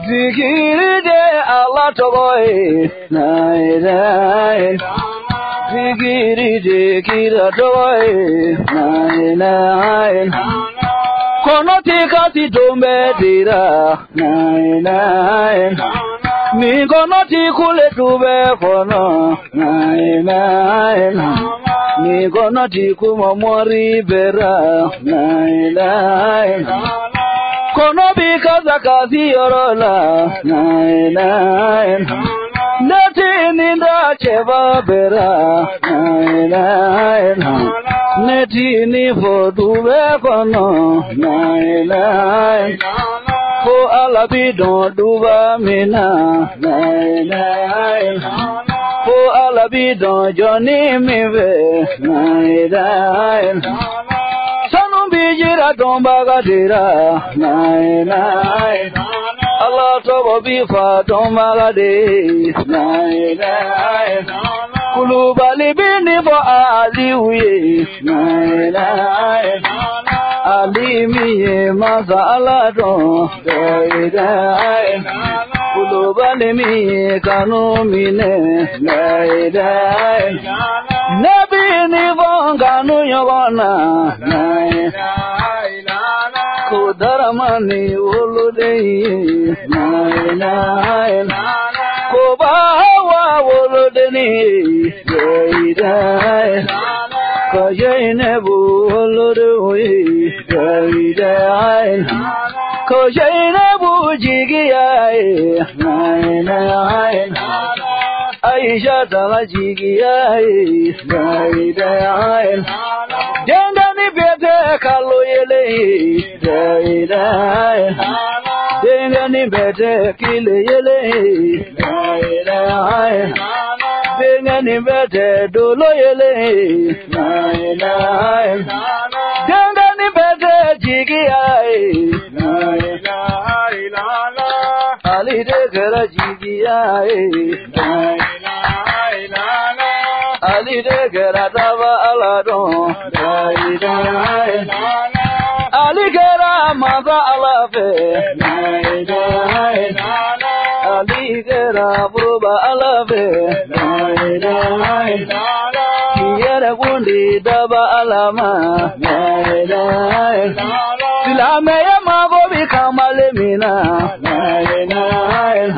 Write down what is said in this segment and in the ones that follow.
Zikiri Allah toboy naidai Zikiri kira toboy naidai Kono tikati dombe dira naidai Mi kono tikule tube kono naidai Mi kono tikumamori bera naidai Kono bikaza kazi yorola nae Neti ninda cheva bera nae Neti ni foduwe kono nae Ko alabidon duba mina nae Ko alabidon joni mive nae Bijira tombaga dira nae Allah tobo bifa tombaga de nae kulubali bini bo aliwe nae alimiye maza aladon nae kulubali mi kanu mine nae Nabi ni vonganu yobana nae Kudaramani uludei nae Kubawa uludeni nae Kajainebu uludui nae Kajainebu jigiyai nae Aisha tala jigiyai nae Dengani bete kaloyele nae Dengani bete kileyele nae Dengani bete doloyele nae Dengani bete jigiyai nae Ali dekara jigiyai nae Ali dekara tava aladon nae Ali kera maza alafe nae Ali kera buba alafe nae Kiyere kundi daba alama nae Silame ya magobi kamale mina nae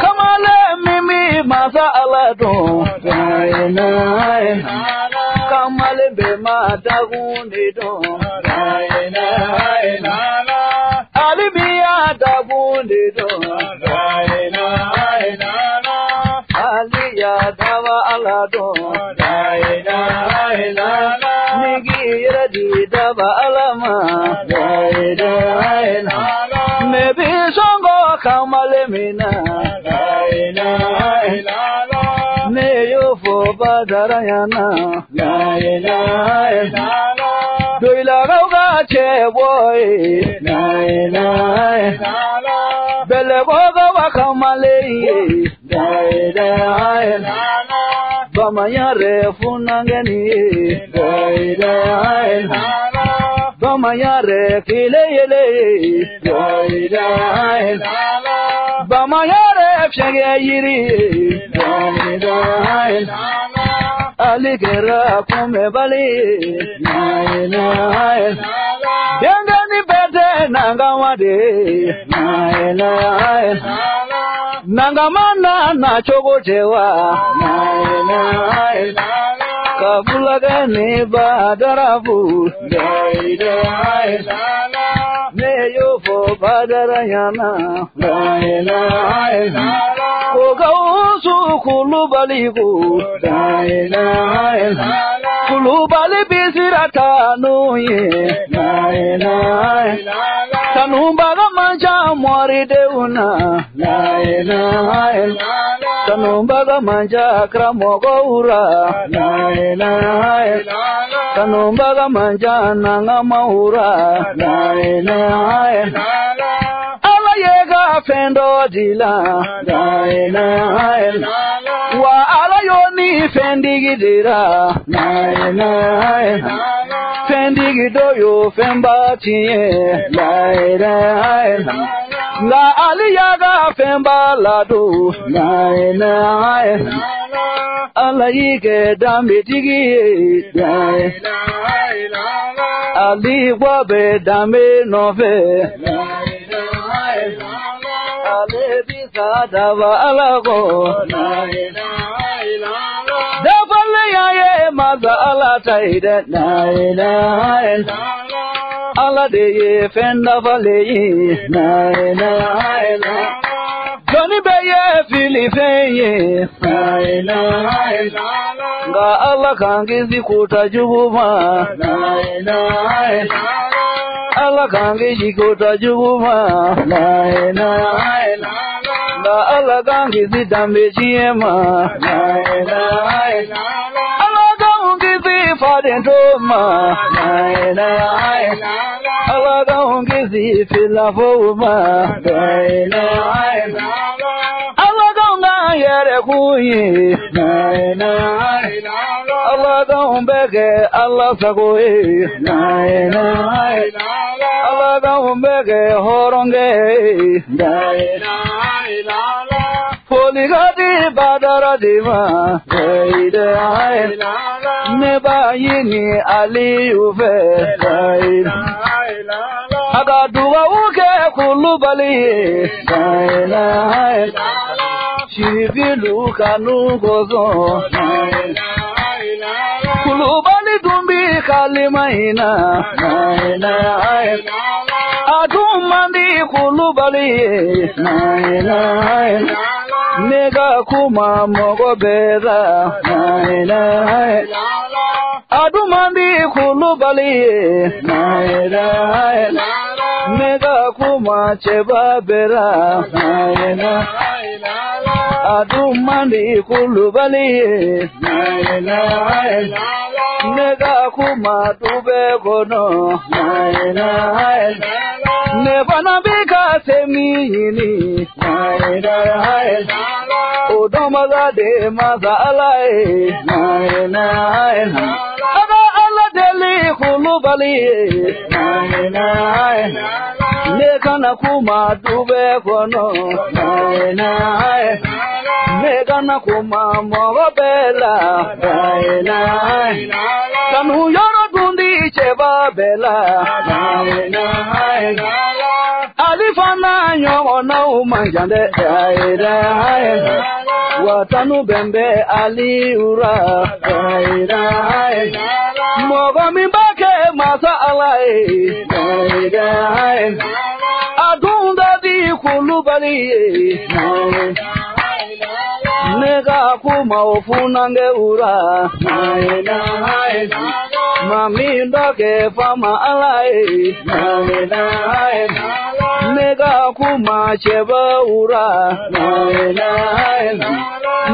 Kamale mimi maza aladon nae Kamale bema dagundi don nae Alibiya dagundi don nae Aliya dawa aladon nae Nigira di daba alama nae Mebi songo kamale mina nae Neyo fo badarayana nae Doila gauga che boy nae Bele boga wakamale nae Bamayare funangeni nae Bamayare fileyele nae Bamayare fshege yiri nae Aligera kume bali nae Dengani bete nangamade nae Nangamana na chogotewa nae Kabulagani badarabu nae Neyo fo badarayana nae Koga usu kulubaligu nae Kulubali bisirata nuye Tanumbaga manja mwari deuna Tanumbaga manja kramogo ura Tanumbaga manja nanga maura Ala yega fendo dila Wa ala yoni fendigidira Fendigidoyo fembatiye La aliyaga femba lado Ala yige dambi digi Ali wabe dambi nove Ale bisa dava alago Dabale yaye maza ala taide Ala deye fenda vale Johnny beye fili feye Nga ala kangizi kutajubuma Ala kangizi kutajubuma Nga ala kangizi dambe chiema Ala kangizi fadentoma Ala kangizi filafoma Ala kanga yere kuyi Ala kambege ala sagoye Ala kambege horonge Poligadi badara dima Neba yini ali uve Agaduwa uke kulubali Shivilu kanu gozo Kulubali dumbi kalimaina Adumandi kulubali Nega kuma mogobera Adumandi kulubali Nega kuma chebabera Adumandi kulubali Nega kuma tube gono Nebana bika semini Odomaga de maza alai Aga ala deli kulubali Negana kuma tube gono Negana kuma mogabela Kanu yoro dundi cheba bela Alifana nyongo na umanjande Watanu bembe ali ura Mogami bake masa alai Adunda di kulubali Nega kuma ofunange ura Mami ndoke fama alai Nega kuma cheba ura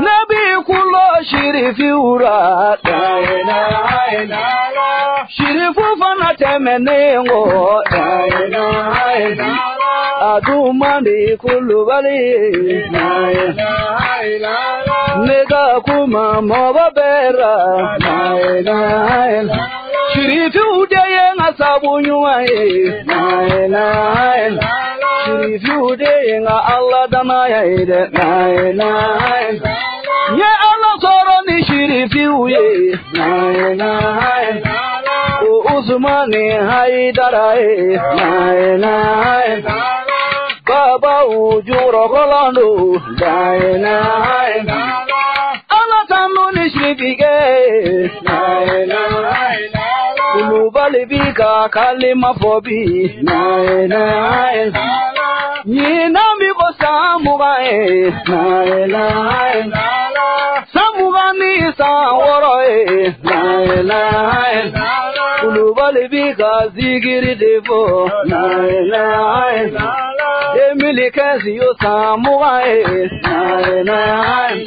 Nabi kulo shirifi ura Shirifu fana temenengo Adumandi kulubali Nega kuma mobabera Shirifi udeye ngasabu nyuaye Shirifi udeye nga Allah damaya ide Ye Allah soro ni shirifi uye O Usmani haidarae Baba ujuro kolando Allah tanu ni shirifige Kulubali bika kalima fobi Nina miko samugae Samuga Samugani Sawarae, Nai, Ulubalibica Zigiri Devo, Nai, Emily Casio Samuai, Nai,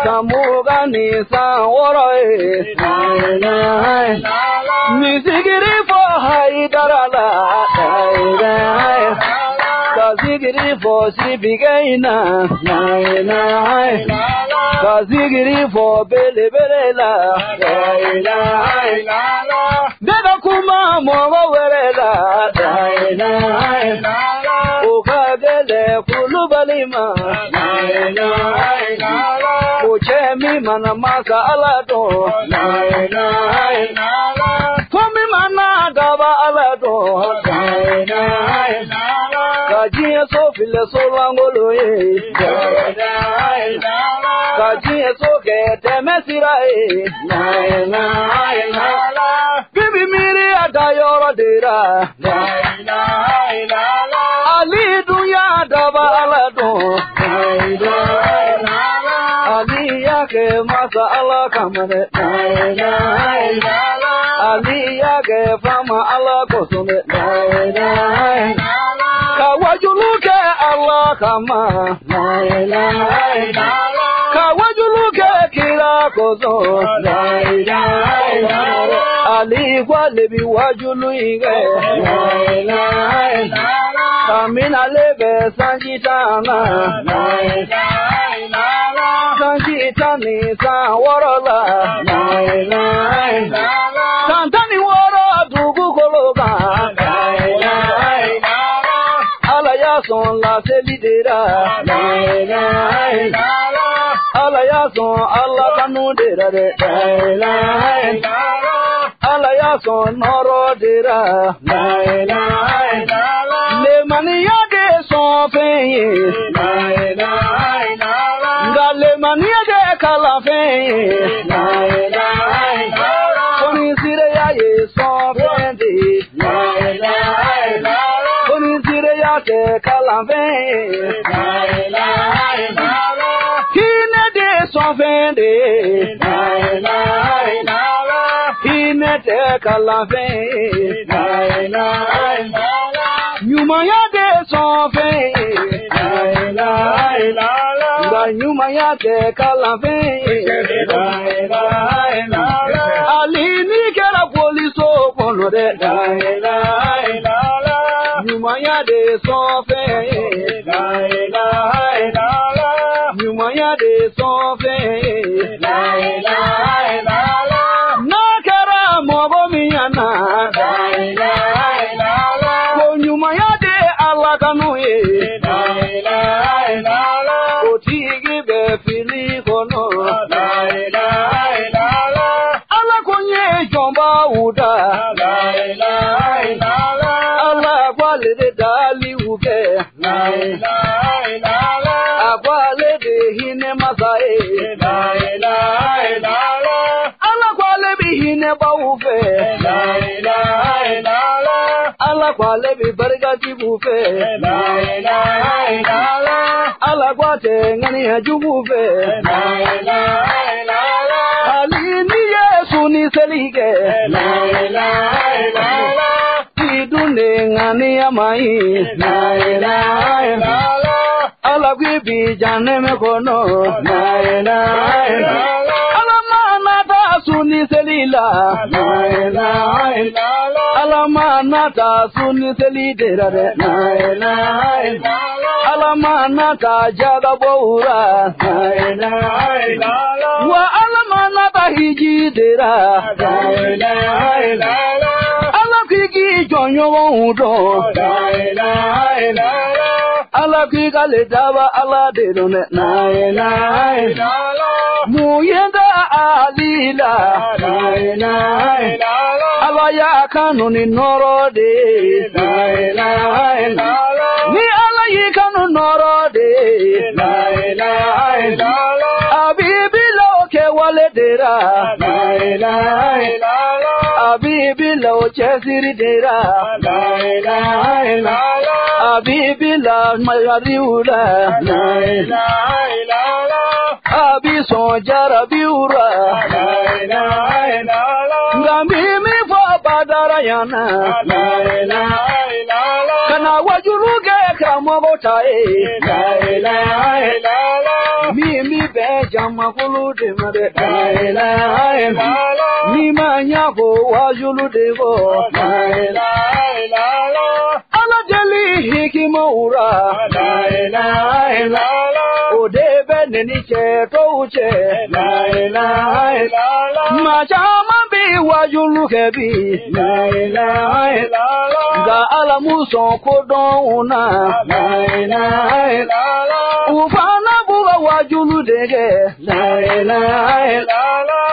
Samugani Sawarae, Nai, Misigiri for Haidarala, Kazigiri for Sibigana, Kazigiri for Belebela, Dedakuma Mowerela, Ukadele Kulubalima, Uchemi Manamasa Alado, Tomi Mana Dava Alado, Kajia Sofile Solangoloe, Kajia Soke Temesirae, Bibi Miri Adayora Dera, Ali Duya Dava Alado, Ali Yake Masa Allah Kamane, Ali Yake Fama Allah Kosune, Kawajuluke Allah Kama, Kawajuluke Kira Kozo, Ali Walebi Wajuluige, Kamina Lebe Sanjitana, Sanjitani Sawarala, Santani Wara Dugu Kologa, Alayason La Selidera, Alayason Allah Kanudera, Alayason Noro Dera, Le Mania de Sofe, Gale Mania de Calafe, Conisira is Sofe, Conisira de Calave, Hine de Sofe, Hine de Calave, Numaya de Sofe, Numaya de Calave, Alini Kera Poliso Ponore, Numaya de Sofe, Numaya de Sofe, Nakara Mobomiana, Numaya de Alakanue, Otigi Befili Kono, Alakonye Jomba Uda, Alakwale de Dali Uke, Akwale de Hine Masae, Alakwale Bihine Baufe, Alakwale Bibargati Bufe, Alakwate Ngani Hajubufe, Alini Yesuni Selige, Tidune Ngani Amai, Alagwibi Janeme Kono, Alamana Suni Selila, Alamana Suni Selidere, Alamana Jagaboura, Wa Alamana Hijidera, Alakiki Jonyo Udo, Alakika Letava Aladone, Muyenda Alila, Alaya Kanuni Norode, Ni Alayi Kanu Norode, Abibilo Kewaledera, Abibilo Chesiridera, Abibila Mayariula, Sabi so jarabiura Gamimi for Badarayana Kana wajuluge kamogota Mimi bejama kulude made Nima nyako wajulude go Ala jeli hikimoura Odebe neniche touche Machama bi wajuluke bi Ga alamuso kodona Ufana buga wajuludege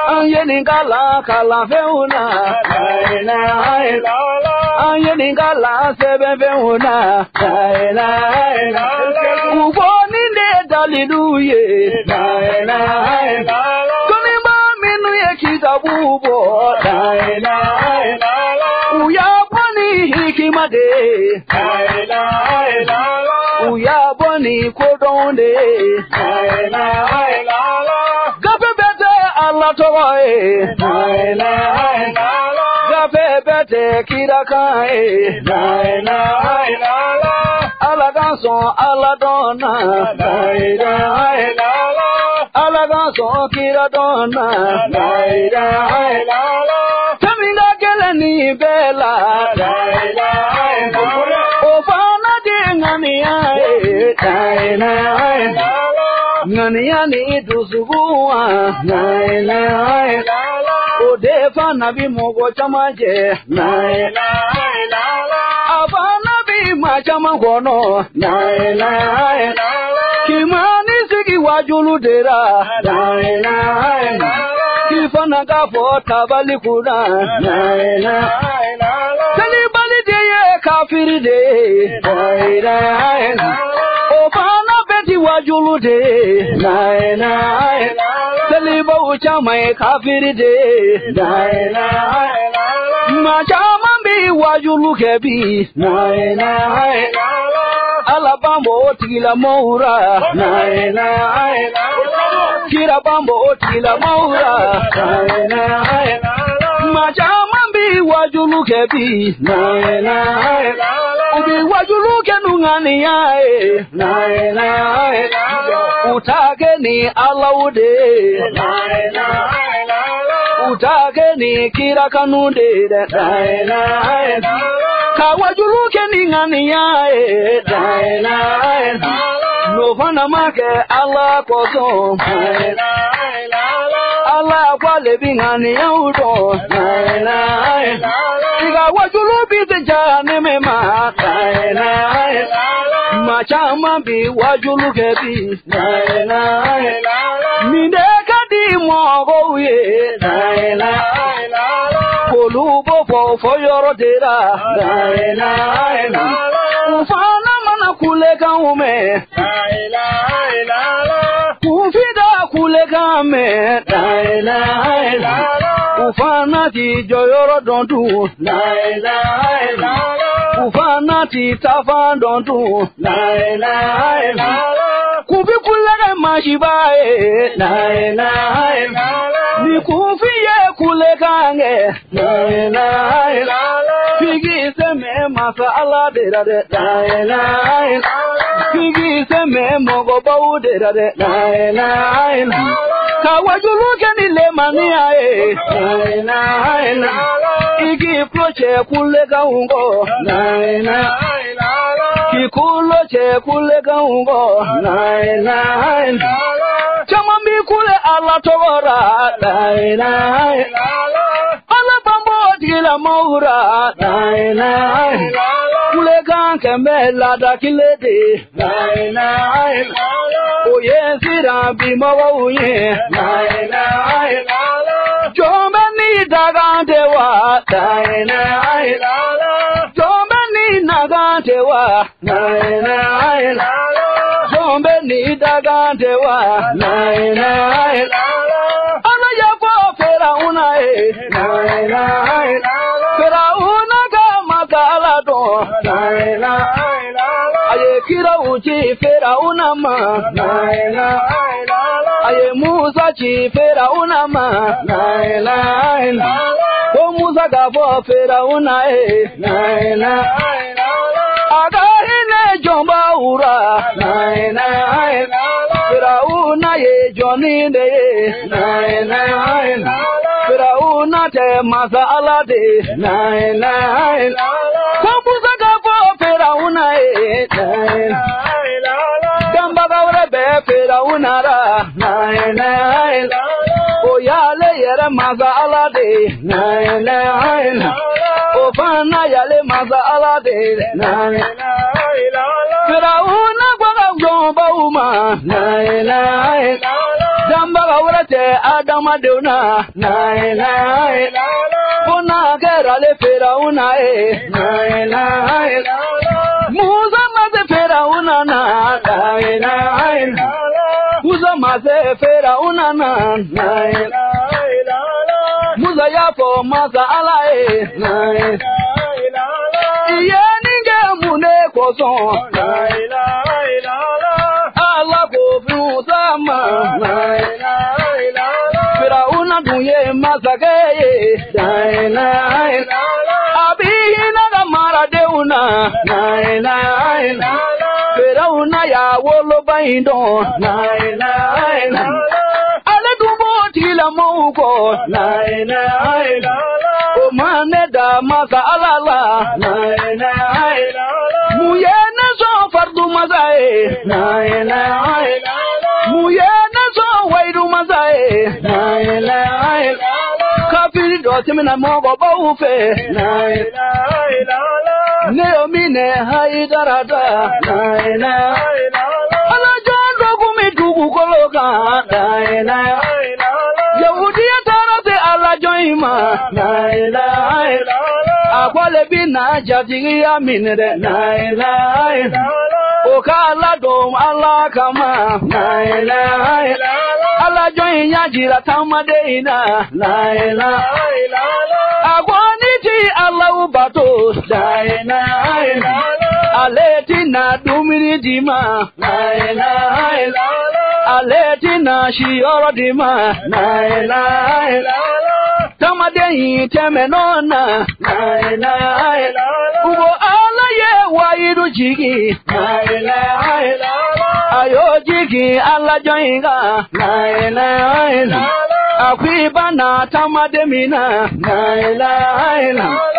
Anyeningala kala feuna Anyeningala sebe feuna Ufoni ne daliluye Kunimba minu ye kitabubo Uyaboni hikimade Uyaboni kodonde Gape bete Allah towae Gape bete kirakae Alaganso aladona Alaganso kiradona Taminga keleni bela Ofana de Ngania ni dusubuwa Odefa nabi mogo chamaje Afana bi machama gono Kimani sigi wajuludera Kifana gafo tabali kuna Talibali deye kafiri de Ofana beti wajulude Taliba uchama kafiri de Machama bi wajuluke bi Alabambo tila moura Kirabambo tila moura Machama bi wajuluke bi Ubi wajuluke nungani yae Utage ni alaude Utage ni kirakanude Kawajuluke ni ngani yae Novana make Allah koso Allah kwale bingani yaudo Iga wajulubi tejane mema Machama bi wajuluke bi Mindeka di mogo ye Kolubo fo yoro dera Ufana mana kuleka ume Ufida kuleka me Ufana ti joyoro dondu Ufana ti tafa dondu Kubi kuleka majibae Ni kufiye kuleka nge Figi seme masala dera de Figi seme mogo bau dera de Kawajuluke ni lemani ae Igi proche kulega ungo Kikuloche kulega ungo Chamambi kule ala togora Ala bambo dila maura Kulega kemela da kilede Oye sira bimawa uye Jombe ni dagantewa Jombe ni nagantewa Jombe ni dagantewa Ana yafo ferauna Ferauna kama kalado Aye kira uchi ferauna ma Aye Musa chi Firauna ma la ilaha illallah. O Musa gafo Firauna la ilaha illallah. Agahine jomba ura la ilaha illallah. Firauna ye joni de la ilaha illallah. Firauna te masala de la ilaha illallah. O Musa gafo Firauna la ilaha illallah. Gamba gawre be Firauna ra la ilaha illallah. O yale yere masala de la ilaha illallah. O fana yale masala de la ilaha illallah. Firauna gwa jomba uma la ilaha illallah. Gamba gawre te Adama deuna la ilaha illallah. Bona gerale Firauna la ilaha illallah. Musa maze Firauna na la ilaha illallah. Musa maze Firauna na la ilaha illallah. Musa yafo masala la ilaha illallah. Iye ninge mune koson la ilaha illallah. Allah ko Musa ma la ilaha illallah. Firauna duye masake la ilaha illallah. Abihina gamara deuna la ilaha illallah. Firauna ya wolo baindo la ilaha illallah. Ale dubo tila mauko la ilaha illallah. O maneda masa alala la ilaha illallah. Muyene so fardu mazae la ilaha illallah. Muyene so waidu mazae la ilaha illallah. Kafiri do timina mogo baufe la ilaha illallah. Neomine haidarada la ilaha illallah. Ala jondo kumitubu koloka la ilaha illallah. Yahudiya tarate ala joima la ilaha illallah. Akwale bina jatigiya minere la ilaha illallah. Okala dom Allah kama la ilaha illallah. Ala joinya jira tamadeina la ilaha illallah. Agwaniti Allah bato la ilaha illallah. Aletina dumini dima la ilaha illallah. Aletina shioro dima la ilaha illallah. Tamadein temenona la ilaha illallah. Ubo ala ye waidu jigi la ilaha illallah. Ayo jigi ala joinga la ilaha illallah. Akwibana tamademina la ilaha illallah.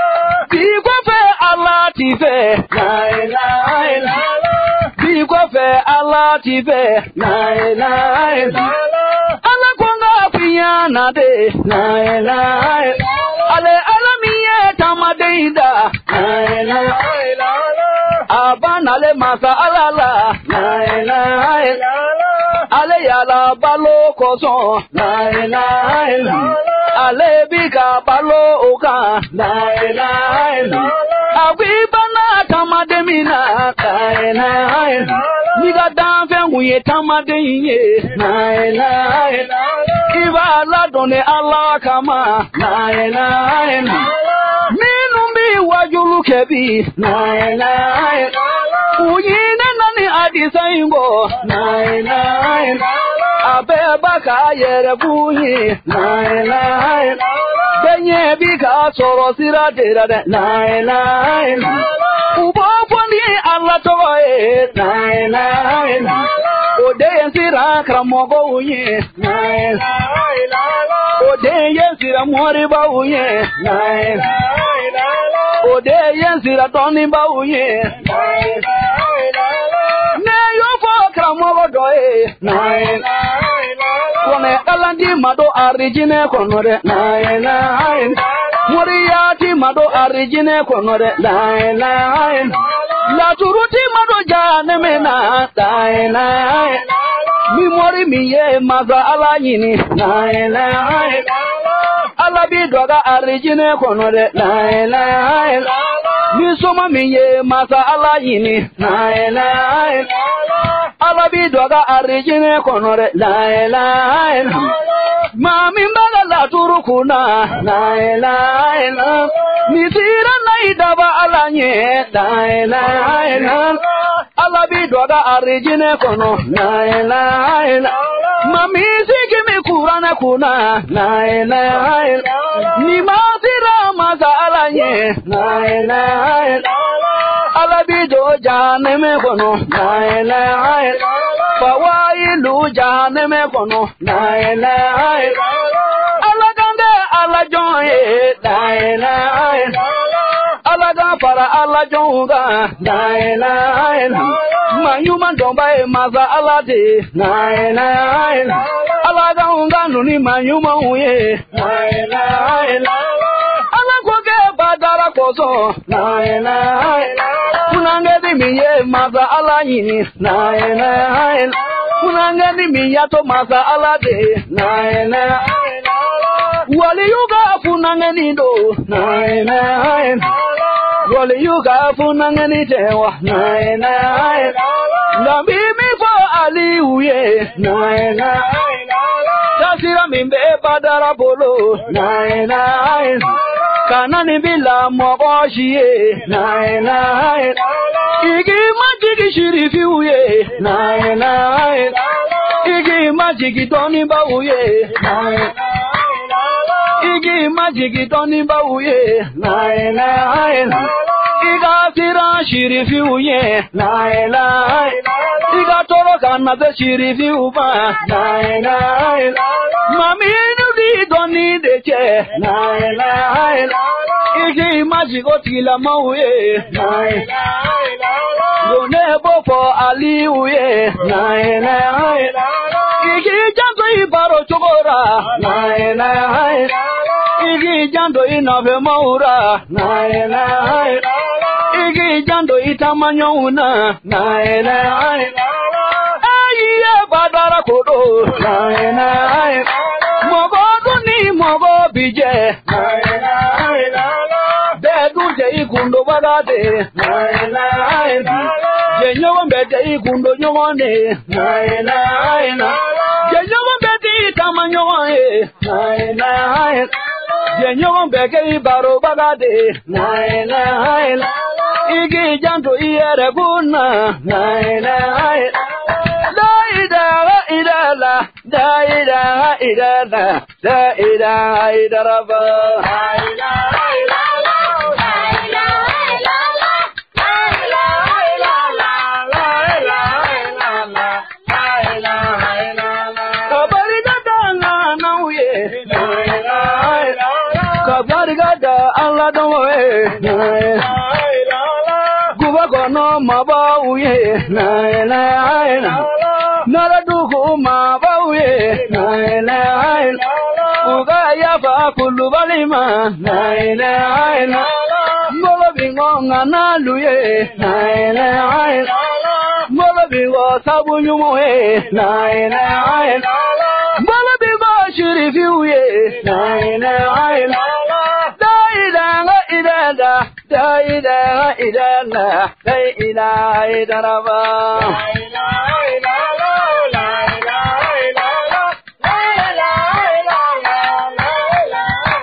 Bigwafe Allah tife la ilaha illallah. Bigwafe Allah tife la ilaha illallah. Ala konga piyana de la ilaha illallah. Ale alamiye tamadeinda la ilaha illallah. Abana le masa alala la ilaha illallah. Ale yala balo koson la ilaha illallah. Ale bika balo oka la ilaha illallah. Akwibana tamademina la ilaha illallah. Niga danfe nguye tamadeinye la ilaha illallah. Iba la done Allah kama la ilaha illallah. Minumbi wajulu kebi la ilaha illallah. Uyine nani adisaingo la ilaha illallah. Abebaka yere buyi la ilaha illallah. Benye bika soro sira dera la ilaha illallah. Uboponi Allah toye la ilaha illallah. Ode sira kramogo uye la ilaha illallah. Ode sira moriba uye la ilaha illallah. Ode sira toni ba uye la ilaha illallah. Ne yo fo kramogo doye la ilaha illallah. Kone kalandi mado origine konore la ilaha illallah. Moriati mado origine konore la ilaha illallah. La turuti mado jane mena la ilaha illallah. Mi mori miye maza ala yini la ilaha illallah. Ala bi doga origine konore la ilaha illallah. Mi soma miye maza ala yini la ilaha illallah. Ala bi doga origine konore la ilaha illallah. Mami mbaga la turukuna la ilaha illallah. Mi tira na idaba ala nye la ilaha illallah. Ala bi doga origine kono la ilaha illallah. Mami sigi mi kurana kuna la ilaha illallah ni masira masala ye la ilaha illallah alabi do jane me kono la ilaha illallah fawailu jane me kono la ilaha illallah alagande alajoye la ilaha illallah alaga para alajonga la ilaha illallah Manyuma domba e maza alade na ela ela alaga unganu ni manyuma uye na ela ela alagoge badara kozo na ela ela kunangedi miye maza alayini na ela ela kunangedi miyato maza alade na ela ela wali yuga kunangeni do na ela ela wali yuga kunangeni tewa na ela ela La mimi fo ali uye na na tasira mimbe badara bolo na na kanani bila mogoshie na na igi majigi shirifi uye na na igi majigi toni ba uye na igi majigi toni ba uye na na Iga sira shirifi uye la la Iga toro kana de shirifi uba la la Mami nudi doni deche la la Igi majiko tila mauye la la Yone bofo ali uye la la Igi janto ibaro chokora la la Igi janto inabe maura la la Igi jando itamanyo una na ela ayiye badara kodo na ela mogo duni mogo bije na ela bedu je ikundo badade na ela je nyowo bede ikundo nyowone na ela je nyowo bede itamanyo na ela je nyowo bege baro badade na ela Igi janto iere guna la ilaha la ilaha illallah la ilaha illallah la ilaha illallah la ilaha illallah la ilaha illallah la ilaha illallah la ilaha illallah la ilaha illallah kabari gada na uye la ilaha illallah kabari gada Allah dowe la ilaha Kono mabauye na la la naraduku mabauye na la la ugaya fa kulubalima na la la molo bingo ngana luye na la la molo bingo sabunyumoe na la la molo bingo shirifiuye na la la La ilaha illallah, la ilaha illallah, la ilaha illallah, la ilaha illallah, la ilaha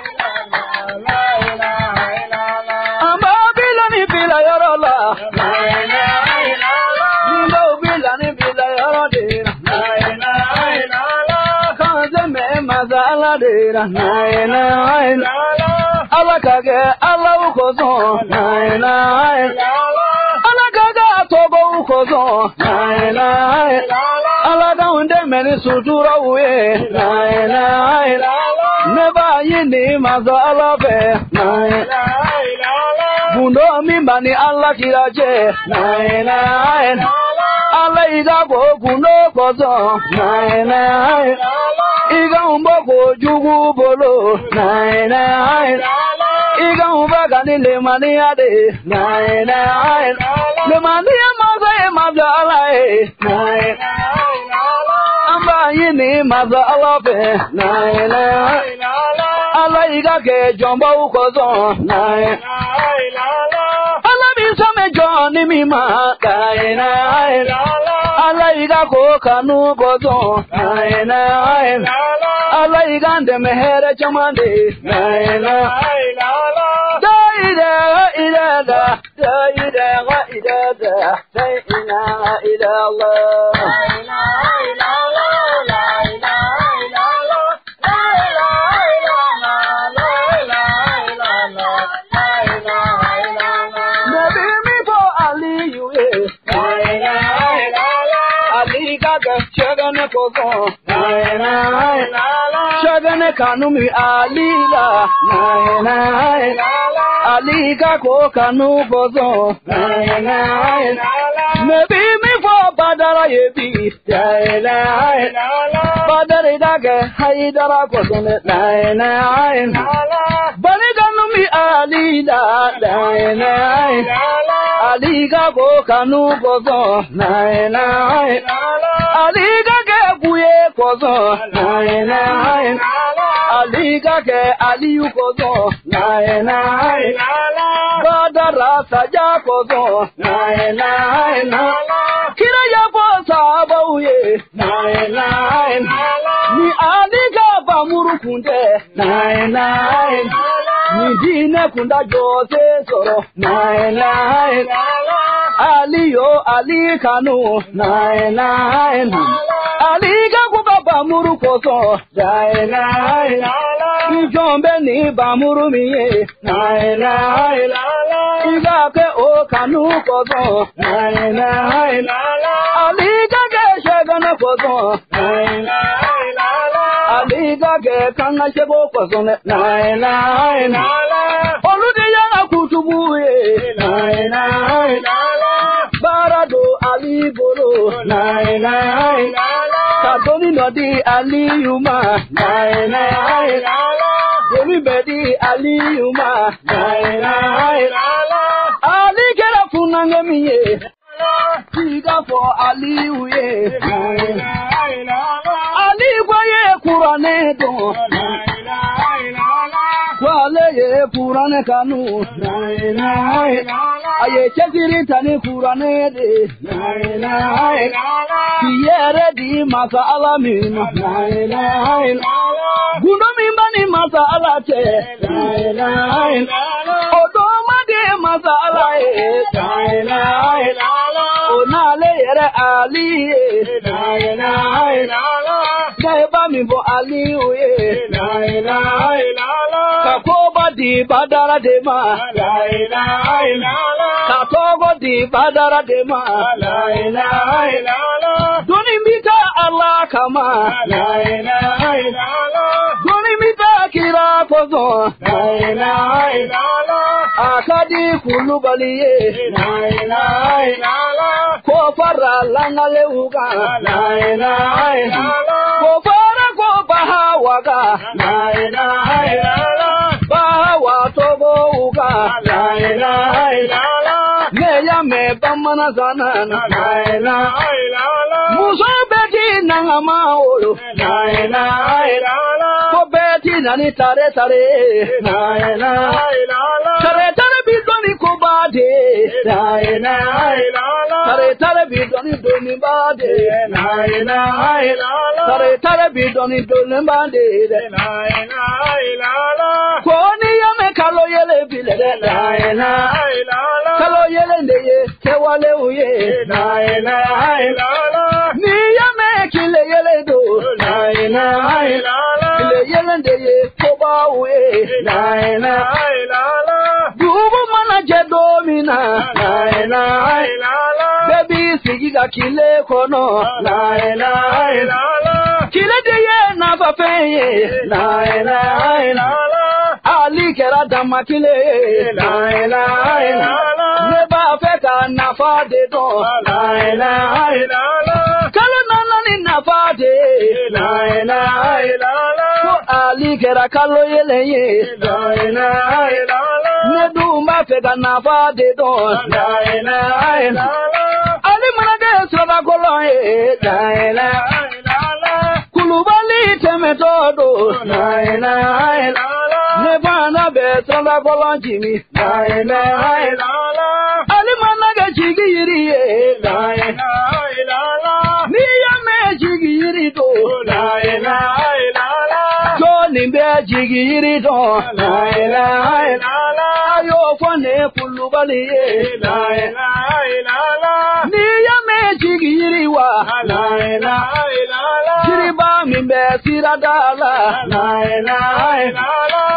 illallah, la ilaha illallah. Amba bilani bila yarala, la ilaha illallah. Nindo bilani bila yaradira, la ilaha illallah. Kanzeme mazala dira, la ilaha illallah. Allah kage Allah ukozo la ilaha illallah Allah kage tobo ukozo la ilaha illallah Allah daunde meni sutura uye la ilaha illallah neba yini mazala be la ilaha illallah bundo mimbani Allah kiraje la ilaha illallah Allah igago bundo kozo la ilaha illallah iga umbo jugu bolo la ilaha illallah Iga ubaga ni lemani ade la ilaha illallah lemani maza e maza alai la ilaha illallah amba yini maza alabe la ilaha illallah ala iga ke jombo ukozo la ilaha illallah ala bi same joni mi ma la ilaha illallah ala iga ko kanu gozo la ilaha illallah ala iga de mehere chamande la ilaha illallah La ilaha illallah, la ilaha illallah. Ali gaga chagane kozo chagane kanumi Ali la Ali gago kanu kozo maybe me for badara yebi badare daga haidara kozo bani kanumi Ali la Ali gago kanu kozo Ali gaga kuye kozo Ali gaga Aliyu kozo badara saja kozo kira ya bosa bauye ni Ali ga bamuru kunde ni dine kunda jose soro Aliyo Ali kanu Ali ga kuba bamuru koso Njombe ni bamuru miye Iga ke o kanu koso Ali ga ke shagana koso Ali ga ke kanga shego koso Oludi yana kutubuye Barado Ali bolo Kadoni nodi Ali yuma Demi bedi Ali yuma Ali kera funange miye Tiga for Ali uye Ali kwaye kurane do Kwale ye kurane kanu Aye chakiri tani kurane de Kiyere di masa alamina Gundo mimbani masa alate Odoma de masa alae Onale yere Ali Gaiba mimbo Ali uye Kakoba di badara de ma Katogo di badara de ma Doni mita Allah kama Doni mita kira kozo Akadi kulubaliye Kofara langale uga Kofara ko bahawaga Bahawa togo uga Meya me bamana zanana Muso beti nangama olo Ko beti nani tare tare Tare tare bidoni ko bade Tare tare bidoni doni bade Tare tare bidoni doni bade Koni yame kalo yele bile Kalo yele ndeye kewale uye Ni yame kile yele do Kile yele ndeye koba uye Dubu mana jedomina Baby sigiga kile kono Kile deye nafa feye Ali kera dama kile Neba feka nafa de don Kalo nana ni nafa de Ko Ali kera kalo yele ye Nedu ma feka nafa de don Ali manage sraba kolon ye Kulubali teme todo Nebana be sraba kolon jimi Ali manage chigi yiri ye Niya me chigi yiri to Joni be chigi yiri to Ayo fane kulubali ye Niya me chigi yiri wa Chiriba mimbe siradala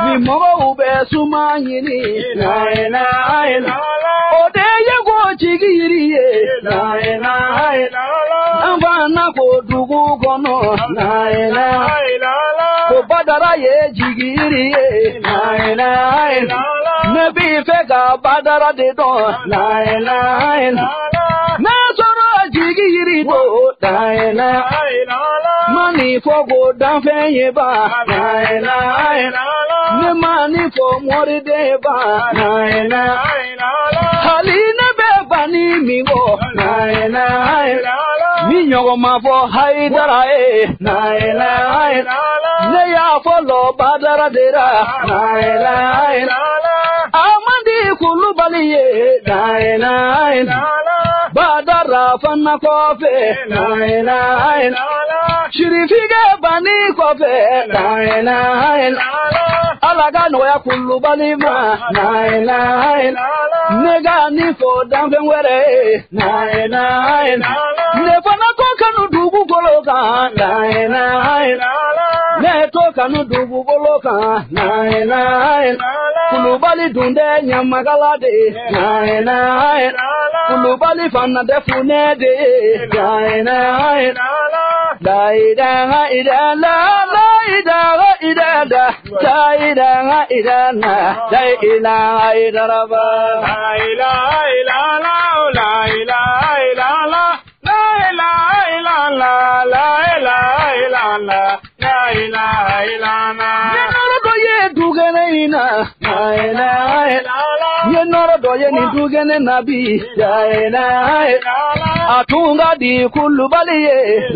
Mimogo ube sumanyini Ode yego chigiri la ilaha illallah amana ko dugu kono la ilaha illallah ko badara ye chigiri la ilaha illallah nabi fega badara de do la ilaha illallah na soro chigiri do la ilaha illallah mani fogo dan fe ye ba la ilaha illallah ne mani fo mori de ba la ilaha illallah halina be bani mi go la ilaha illallah mi nyogo ma fo haidara la ilaha illallah ne ya fo lo badara de ra la ilaha illallah amandi kulubali la ilaha illallah badara fanna ko fe la ilaha illallah shirifiga bani ko fe la ilaha illallah alaga no ya kulubali ma la ilaha illallah nega ni fo dambe were la ilaha illallah ne fana ko kanu dugu goloka la ilaha illallah ne to kanu dugu goloka la ilaha illallah kulubali dunde nyamagala de la ilaha illallah kulubali fanna defune de la ilaha illallah la ilaha illallah la ilaha illallah la ilaha illallah la ilaha illallah la ilaha illallah la ilaha illallah la ilaha illallah la ilaha illallah la ilaha illallah yenoro do ye dugene ina la ilaha illallah yenoro do ye ni dugene nabi la ilaha illallah atunga di kulubali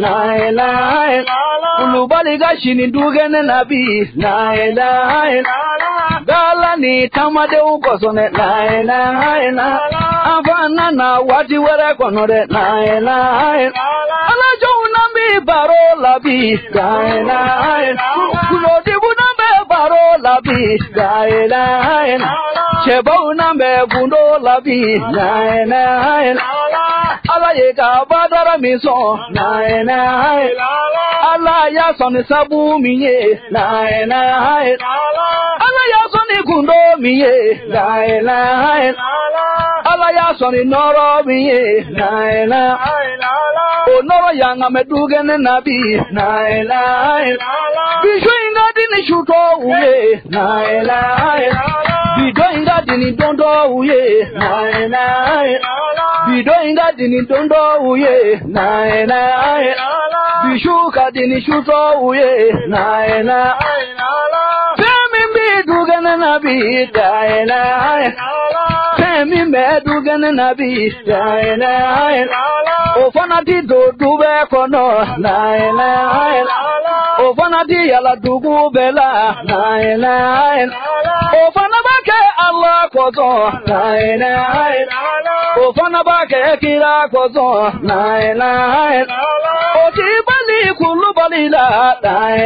la ilaha illallah kulubali gashini dugene nabi la ilaha illallah galani tamade ukosone la ilaha illallah afana na wati were konore la ilaha illallah ala jona mi baro labi la ilaha illallah kulodi bunambe baro labi la ilaha illallah chebo nambe gundo labi la ilaha illallah ala ye ka badara mi so la ilaha illallah ala ya son sabu mi ye la ilaha illallah ala ya son gundo mi ye la ilaha illallah ala ya son noro mi ye la ilaha illallah o noro yanga medugene nabi la ilaha illallah bisho inga dini shuto uye la ilaha illallah bido inga dini dondo uye la ilaha illallah bido inga dini dondo uye la ilaha illallah bishuka dini shuto uye la ilaha illallah femi medugene nabi la ilaha illallah femi medugene nabi la ilaha illallah o fanati do dube kono la ilaha illallah o fanati yala dugu bela la ilaha illallah o fanabake Allah kozo la ilaha illallah o fanabake kira kozo la ilaha illallah o tibali kulubali la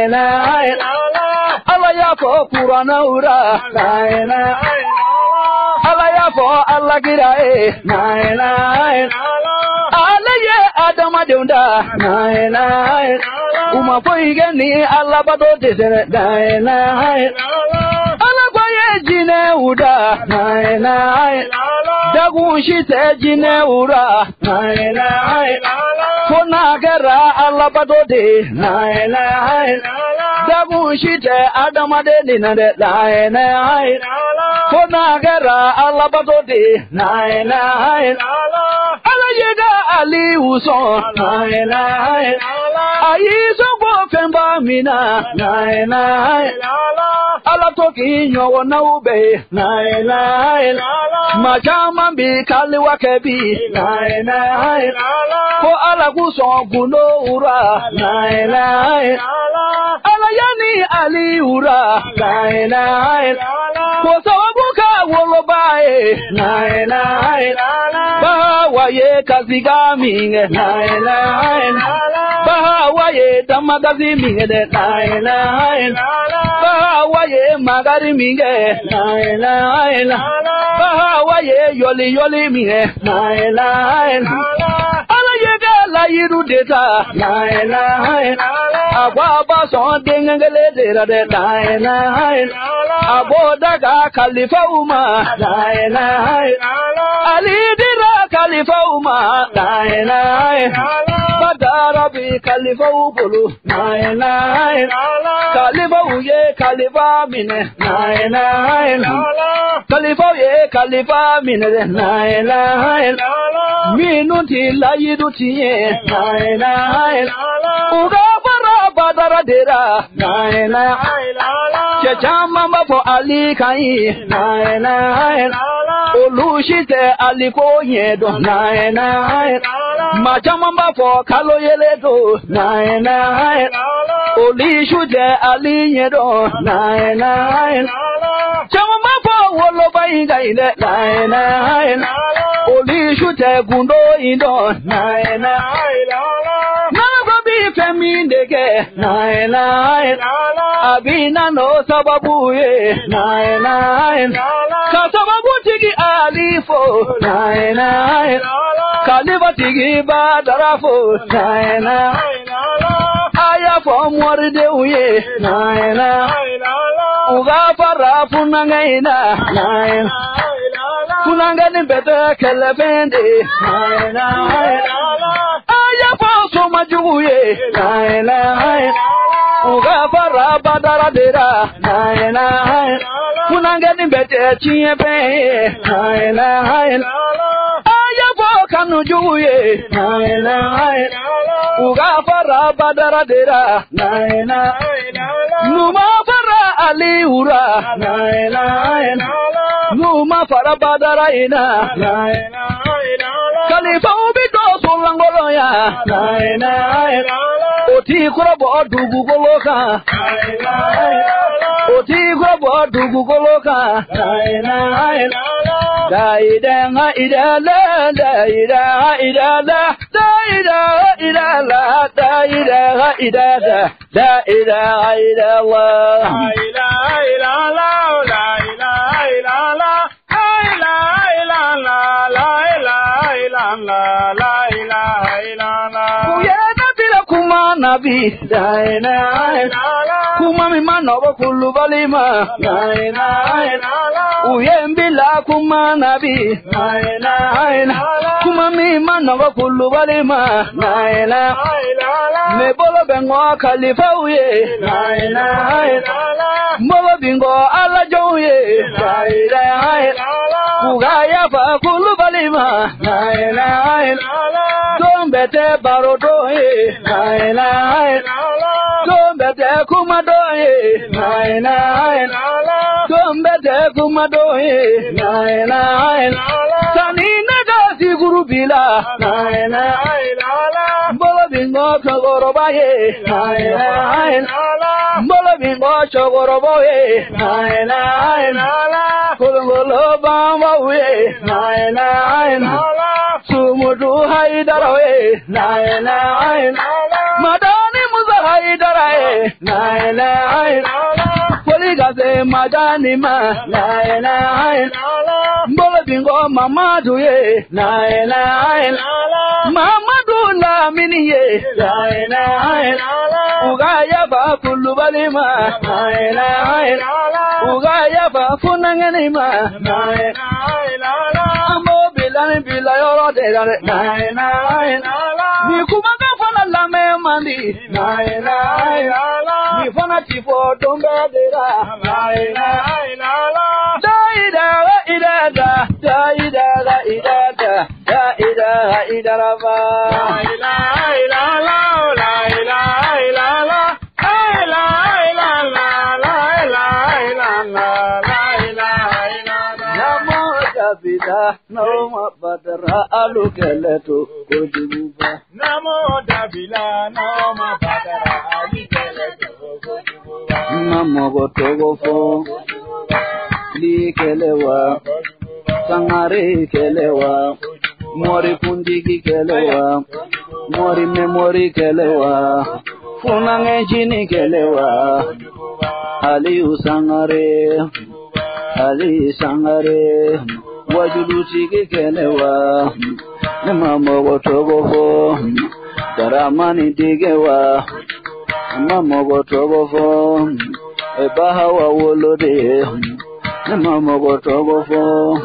ilaha illallah Allah ya ko Qur'ana ura la ilaha illallah Allah ya ko Allah kira la ilaha illallah alaye adama deunda la ilaha illallah uma poige ni Allah bado desere la ilaha illallah Allah kwaye jine uda la ilaha illallah dagu shite jine ura la ilaha illallah kona gara Allah bado de la ilaha illallah dagu shite adama de dinade la ilaha illallah kona gara Allah bado de la ilaha illallah alayega ali uso la ilaha illallah ayiso bo femba mina la ilaha illallah ala toki nyowo na ube la ilaha illallah majama bi kali wakebi la ilaha illallah ko ala guso guno ura la ilaha illallah ala yani ali ura la ilaha illallah ko sawabuka wolo bae la ilaha illallah bawaye kazigami la ilaha illallah bawaye damagazi minge la ilaha illallah bawaye magari minge la ilaha illallah bawaye yoli yoli minge la ilaha illallah ala yega la yiru deta la ilaha illallah agwa ba so dengele de la ilaha illallah Abodaga Khalifa Umar, la ilaha illallah. Ali Dira Khalifa Umar, la ilaha illallah. Badarabi Khalifa Ubulu, la ilaha illallah. Khalifa Uye Khalifa Mine, la ilaha illallah. Khalifa Uye Khalifa Mine, la ilaha illallah. Minuti la yiduti, la ilaha illallah. Uga bara badara dera, la ilaha illallah. Chama mafo Ali Kai, la ilaha illallah. Olushite Ali Koyedo, la ilaha illallah. Machama mafo Kalo Yeledo, la ilaha illallah. Olishute Ali Yedo, la ilaha illallah. Chama mafo Woloba Ingaile, la ilaha illallah. Olishute Gundo Indo, la ilaha illallah. Nagabi Femindeke, la ilaha illallah. Abina no sababu ye, la ilaha illallah. Kasababu tigi alifo, la ilaha illallah. Khalifa tigi badarafo, la ilaha illallah. Aya fo morde uye, la ilaha illallah. Uga para funangaina, la ilaha illallah. Funangani bete kelebende, la ilaha illallah. Aya fo somajuye, la ilaha illallah. Uga para badara dera, la ilaha illallah. Funangani bete chiebe, la ilaha illallah. Aya fo kanujuye, la ilaha illallah. Uga para badara dera, la ilaha illallah. Numa para Ali ura, la ilaha illallah. Numa para badara ina, la ilaha illallah. Khalifa ubito solangoloya, la ilaha illallah. Oti kurabo dugu goloka, la ilaha illallah. Oti kurabo dugu goloka, la ilaha illallah. La ilaha illallah, la ilaha illallah, la ilaha illallah, la ilaha illallah, la ilaha illallah, la ilaha illallah, la ilaha illallah, la ilaha illallah, la ilaha illallah. Kuma nabi, la ilaha illallah. Kuma mimano kulu balima, la ilaha illallah. Uyembila kuma nabi, la ilaha illallah. Kuma mimano kulu balima, la ilaha illallah. Me bolo bengo Khalifa uye, la ilaha illallah. Bolo bingo ala joye, la ilaha illallah. Ugaya fa kulu balima, la ilaha illallah. Dombete barodoye, la ilaha illallah. Dombete kumadoye, la ilaha illallah. Dombete kumadoye, la ilaha illallah. Sanina gasi guru bila, la ilaha illallah. Bolo bingo chogorobaye, la ilaha illallah. Bolo bingo chogorobaye, la ilaha illallah. Kulungolo bambawe, la ilaha illallah. Sumudu haidarawe, la ilaha illallah. Madani muza haidarawe, la ilaha illallah. Poligase madani ma, la ilaha illallah. Mbolo bingo mamadu ye, la ilaha illallah. Mamadu la mini ye, la ilaha illallah. Ugaya ba kulu balima, la ilaha illallah. Ugaya ba funangani ma, la ilaha illallah. Bilani bilayoro de la ilaha illallah. Ni kumanga fana lame mandi, la ilaha illallah. Ni fana tifo dombe de la ilaha illallah. La ilaha illallah, la ilaha illallah, la ilaha illallah. La ilaha illallah, la ilaha illallah, la ilaha illallah, la ilaha illallah, la ilaha illallah. Namo Dabila, Namo Badara Alukeleto, Kojuba. Namo Dabila, Namo Badara Alukeleto, Kojuba. Namo Gotogofo, Likelewa, Sangare Kelewa, Mori Pundigi Kelewa, Mori Memori Kelewa, Funange Jini Kelewa, Ali Usangare, Ali Sangare, Wajudu Chigi Kelewa, Mamo Gotogofo, Daramani Digewa, Mamo Gotogofo, Bahawa wolode Namo gotogofo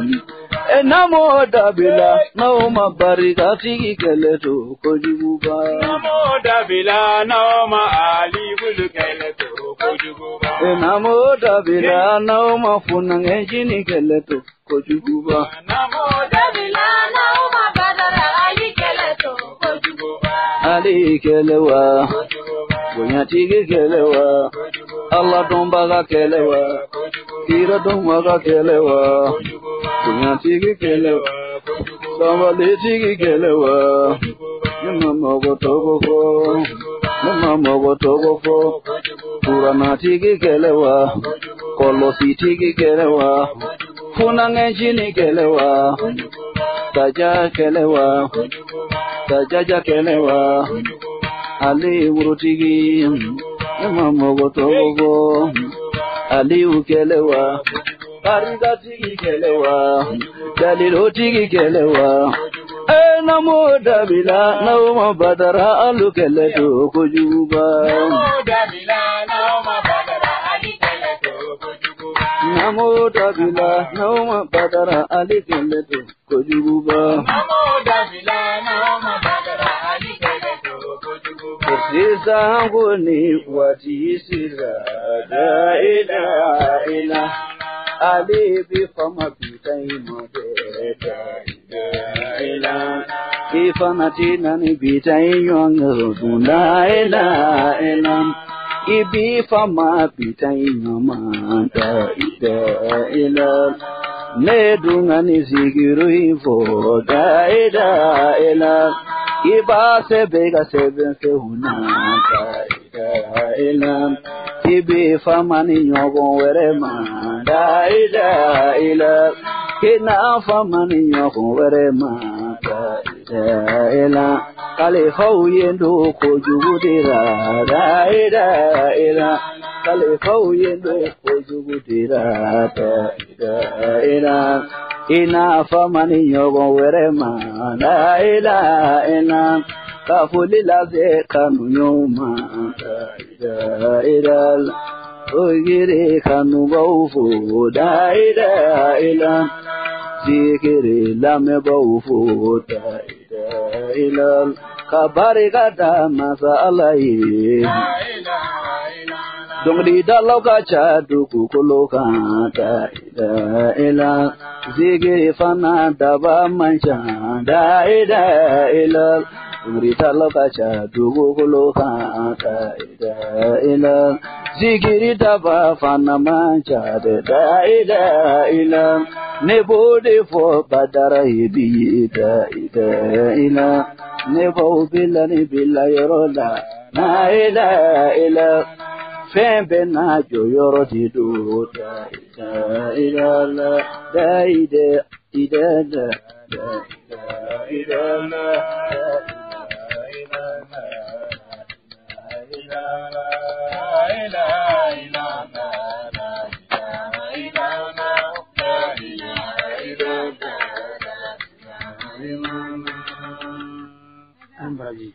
Namo dabila Naoma barika tigi keleto kojuguba Namo dabila naoma ali bulu keleto kojuguba Namo dabila naoma funange jini keleto kojuguba Namo dabila naoma badara ali keleto kojuguba Ali kelewa Bunya tigi kelewa Allah dombaga kelewa Kira dombaga kelewa Bunya tigi kelewa Sambali tigi kelewa Namo gotogofo Namo gotogofo Purana tigi kelewa Kolosi tigi kelewa Funange jini kelewa Taja kelewa Taja kelewa Ali urutigi Namo gotogofo Ali ukelewa Barika tigi kelewa Dalilo tigi kelewa Namo dabila Naoma badara alu keleto kojuba Namo dabila naoma badara ali keleto kojuguba Namo dabila Naoma badara ali keleto kojuba Namo dabila naoma badara ali keleto kojuguba Sisa nguni wati sira la ilaha illa Ali bi fama bitai mode la ilaha Ifana tina ni bitai yongo la ilaha illa Ibi fama bitai nyama la ilaha Ne dunga ni zigiru ifo la ilaha illa Iba sebega seben se huna da ila Ibi famani nyogon were ma da ila Kina famani nyogon were ma da ila Kale fau yendo ko jugudira da ila Kale fau yendo ko jugudira da ila Ina famani nyogon were ma la ila Kafuli laze kanu nyoma la ila Ogire kanu baufu da ila Zikiri lame baufu da ila Kabari gada masa alaye Dongri dalau kaca duku koloka da ila Zigiri fana daba mancha da ila Dongri dalau kaca duku koloka da ila Zigiri daba fana mancha da ila Nebo defo badara hibi da ila Nebo bila ni bila yorola na ila Fembe na joyoro tidu da ila la da ide da ila la Ambraji.